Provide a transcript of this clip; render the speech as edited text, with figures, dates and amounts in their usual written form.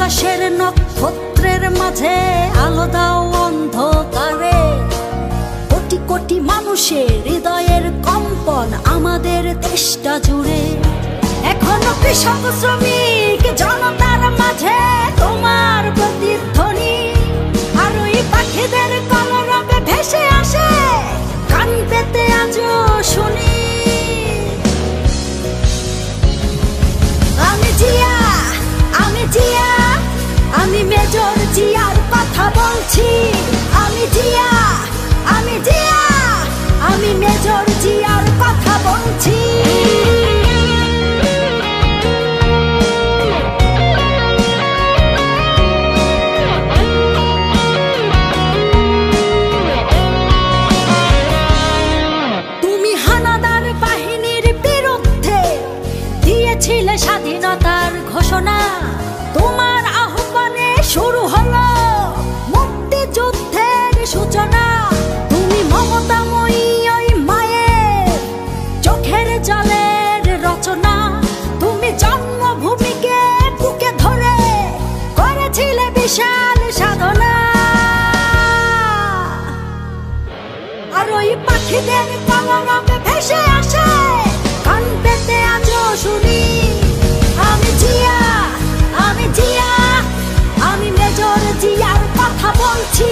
আকাশের নক্ষত্রের মাঝে আলো দাও অন্ধকারে। কোটি কোটি মানুষের হৃদয়ের কম্পন আমাদের দেশটা জুড়ে। এখনো কৃষক শ্রমিক জনতার মাঝে তোমার প্রতিধ্বনি। আর ওই পাখিদের কলরবে ভেসে আসে কান পেতে আজও শুনি। আমি জিয়া, আমি জিয়া, আমি মেজর জিয়ার কথা বলছি। আমি জিয়া, আমি জিয়া, আমি মেজর জিয়ার কথা বলছি। তুমি হানাদার বাহিনীর বিরুদ্ধে দিয়েছিলে স্বাধীনতার ঘোষণা। তোমার আহ্বানে শুরু হলো মুক্তিযুদ্ধের সূচনা। তুমি মমতাময়ী ওই মায়ের চোখের জলের রচনা। তুমি জন্মভূমিকে বুকে ধরে করেছিলে বিশাল সাধনা। আর ওই পাখিদের কলরবে ভেসে আসে কান পেতে আজও শুনি। আমি জিয়া, আমি জিয়া, আমি মেজর জিয়ার কথা বলছি।